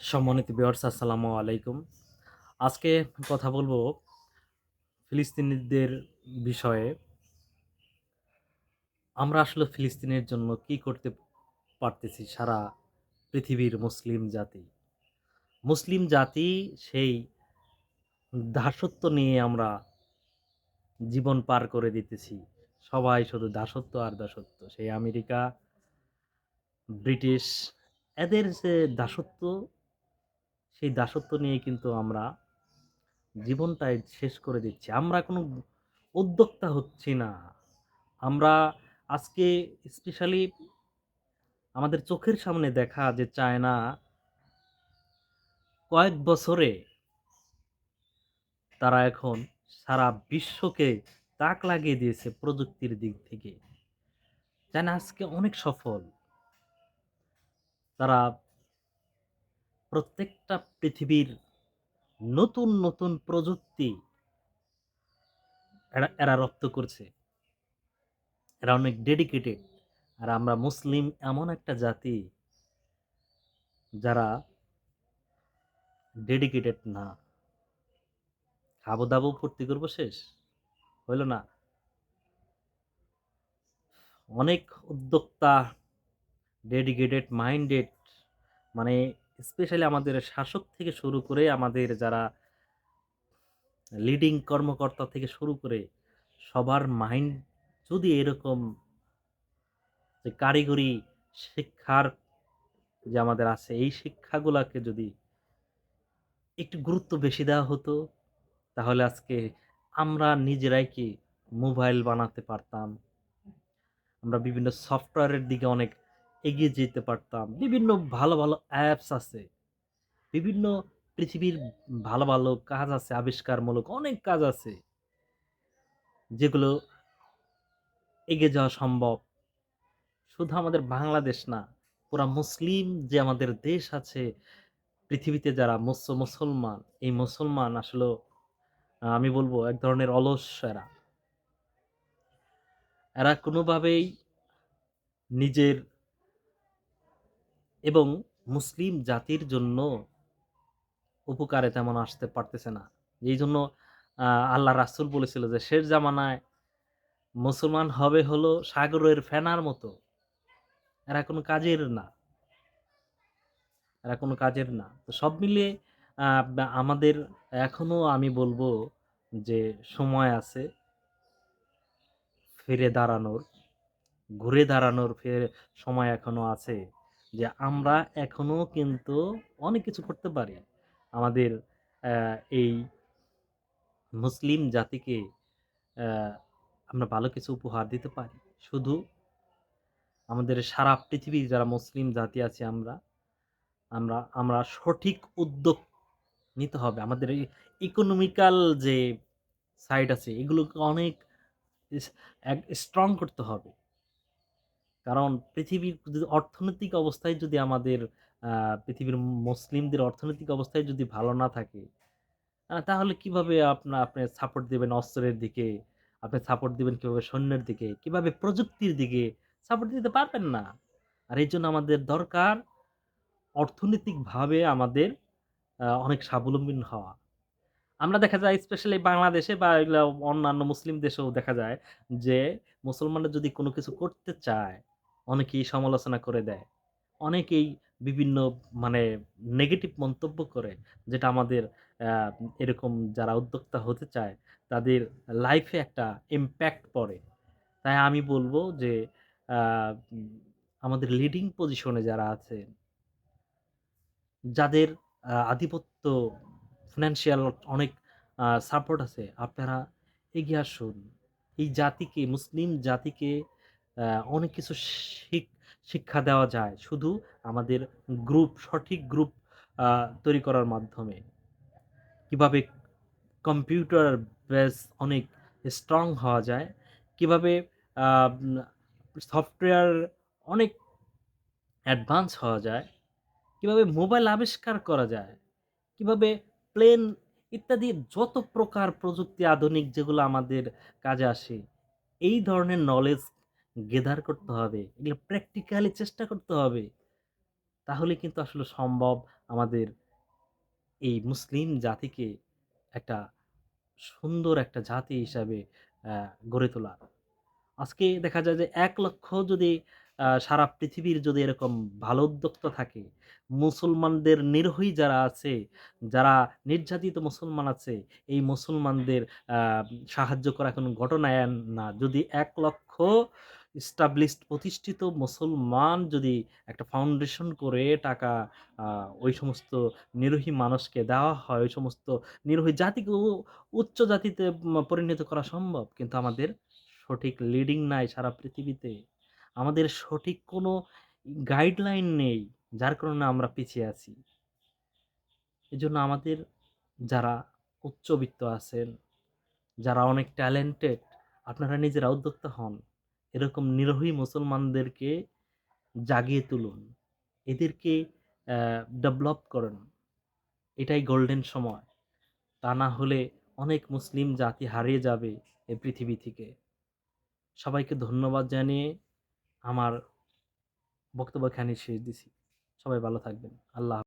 সম্মানিত ভিউয়ার্স আসসালামু আলাইকুম। আজকে কথা বলবো ফিলিস্তিনিদের বিষয়ে। আমরা আসলে ফিলিস্তিনের জন্য কি করতে পারতেছি সারা পৃথিবীর মুসলিম জাতি। মুসলিম জাতি সেই দাসত্ব নিয়ে আমরা জীবন পার করে দিতেছি। সবাই শুধু দাসত্ব আর দাসত্ব। সেই আমেরিকা, ব্রিটিশ এদের যে দাসত্ব, সেই দাসত্ব নিয়ে কিন্তু আমরা জীবনটাই শেষ করে দিচ্ছি। আমরা কোনো উদ্যোক্তা হচ্ছি না। আমরা আজকে স্পেশালি আমাদের চোখের সামনে দেখা যে চায়না কয়েক বছরে তারা এখন সারা বিশ্বকে তাক লাগিয়ে দিয়েছে প্রযুক্তির দিক থেকে। চায়না আজকে অনেক সফল। তারা প্রত্যেকটা পৃথিবীর নতুন প্রযুক্তি এরা রপ্ত করছে। এরা অনেক ডেডিকেটেড। আর আমরা মুসলিম এমন একটা জাতি যারা ডেডিকেটেড না। খাবো-দাবো ফুর্তি করব শেষ। হইল না? অনেক উদ্যোক্তা, ডেডিকেটেড মাইন্ডেড মানে স্পেশালি আমাদের শাসক থেকে শুরু করে আমাদের যারা লিডিং কর্মকর্তা থেকে শুরু করে সবার মাইন্ড যদি এরকম যে কারিগরি শিক্ষার যে আমাদের আছে এই শিক্ষাগুলাকে যদি একটু গুরুত্ব বেশি দেওয়া হতো তাহলে আজকে আমরা নিজেরাই কি মোবাইল বানাতে পারতাম। আমরা বিভিন্ন সফটওয়্যারের দিকে অনেক এগিয়ে যেতে পারতাম। বিভিন্ন ভালো অ্যাপস আছে। বিভিন্ন পৃথিবীর ভালো কাজ আছে, আবিষ্কারমূলক অনেক কাজ আছে, যেগুলো এগিয়ে যাওয়া সম্ভব। শুধু আমাদের বাংলাদেশ না, পুরা মুসলিম যে আমাদের দেশ আছে, পৃথিবীতে যারা মুসলমান, এই মুসলমান আসলেও আমি বলবো এক ধরনের অলস এরা। এরা কোনোভাবেই নিজের এবং মুসলিম জাতির জন্য উপকারে তেমন আসতে পারতেছে না। এইজন্য আল্লাহ রাসূল বলেছিল যে, শেষ জামানায় মুসলমান হবে হলো সাগরের ফেনার মতো। এরা কোন কাজের না। এরা কোন কাজের না। তো সব মিলিয়ে আমাদের এখনো আমি বলব যে সময় আছে ফিরে দাঁড়ানোর, ঘুরে দাঁড়ানোর সময় এখনো আছে। যে আমরা এখনো কিন্তু অনেক কিছু করতে পারি। আমাদের এই মুসলিম জাতিকে অ্যা আমরা ভালো কিছু উপহার দিতে পারি। শুধু আমাদের সারা পৃথিবীর যারা মুসলিম জাতি আছি আমরা, আমরা সঠিক উদ্যোগ নিতে হবে। আমাদের এই ইকোনমিক্যাল যে সাইড আছে এগুলোকে অনেক ইস এক স্ট্রং করতে হবে। কারণ পৃথিবীর যদি অর্থনৈতিক অবস্থায় যদি আমাদের আ পৃথিবীর মুসলিমদের অর্থনৈতিক অবস্থায় যদি ভালো না থাকে, তাহলে কিভাবে আপনি সাপোর্ট দিবেন অস্ত্রের দিকে? আপনি সাপোর্ট দিবেন কিভাবে সৈন্যের দিকে? কিভাবে প্রযুক্তির দিকে? সাপোর্ট দিতে পারবেন না। আর এজন্য আমাদের দরকার অর্থনৈতিকভাবে আমাদের অনেক স্বাবলম্বী হওয়া। আমরা দেখা যায় স্পেশালি বাংলাদেশে বা এগুলা অন্যান্য মুসলিম দেশেও দেখা যায় যে মুসলমানরা যদি কোনো কিছু করতে চায়, অনেকেই সমালোচনা করে দেয়। অনেকেই বিভিন্ন মানে নেগেটিভ মন্তব্য করে, যেটা আমাদের আ এরকম যারা উদ্যোক্তা হতে চায় তাদের লাইফে একটা ইমপ্যাক্ট পড়ে। তাই আমি বলব যে আ উম আমাদের লিডিং পজিশনে যারা আছেন, যাদের আধিপত্য ফিন্যান্সিয়াল অনেক সাপোর্ট আছে, আপনারা এগিয়ে আসুন। এই জাতিকে, মুসলিম জাতিকে আ অনেক কিছু শিক শিক্ষা দেওয়া যায়। শুধু আমাদের সঠিক গ্রুপ আ তৈরি করার মাধ্যমে। কিভাবে কম্পিউটার বেস অনেক স্ট্রং হওয়া যায়, কিভাবে আ উম সফটওয়্যার অনেক অ্যাডভান্স হওয়া যায়, কিভাবে মোবাইল আবিষ্কার করা যায়, কিভাবে প্লেন ইত্যাদি যত প্রকার প্রযুক্তি আধুনিক যেগুলো আমাদের কাজে আসে, এই ধরনের নলেজ গেদার করতে হবে। এগুলো প্র্যাকটিক্যালি চেষ্টা করতে হবে। তাহলে কিন্তু আসলে সম্ভব আমাদের এই মুসলিম জাতিকে একটা সুন্দর একটা জাতি হিসাবে গড়ে তোলা। আজকে দেখা যায় যে ১,০০,০০০ যদি সারা পৃথিবীর যদি এরকম ভালো উদ্যোক্তা থাকে, মুসলমানদের নিরীহ যারা আছে, যারা নির্যাতিত মুসলমান আছে, এই মুসলমানদের আ সাহায্য করা কোনো ঘটনাই না। যদি ১,০০,০০০ প্রতিষ্ঠিত মুসলমান যদি একটা ফাউন্ডেশন করে টাকা আ ওই সমস্ত নিরীহ মানুষকে দেওয়া হয়, ওই সমস্ত নিরীহ জাতিকেও উচ্চ জাতিতে পরিণত করা সম্ভব। কিন্তু আমাদের সঠিক লিডিং নাই সারা পৃথিবীতে। আমাদের সঠিক কোনো গাইডলাইন নেই। যার কারণে আমরা পিছিয়ে আছি। এজন্য আমাদের যারা উচ্চবিত্ত আছেন, যারা অনেক ট্যালেন্টেড, আপনারা নিজেরা উদ্যোক্তা হন। এরকম নিরীহ মুসলমানদেরকে জাগিয়ে তুলুন। এদেরকে ডেভেলপ করুন। এটাই গোল্ডেন সময়। তা না হলে অনেক মুসলিম জাতি হারিয়ে যাবে এ পৃথিবী থেকে। সবাইকে ধন্যবাদ জানিয়ে আমার বক্তব্য এখানেই শেষ দিছি। সবাই ভালো থাকবেন। আল্লাহ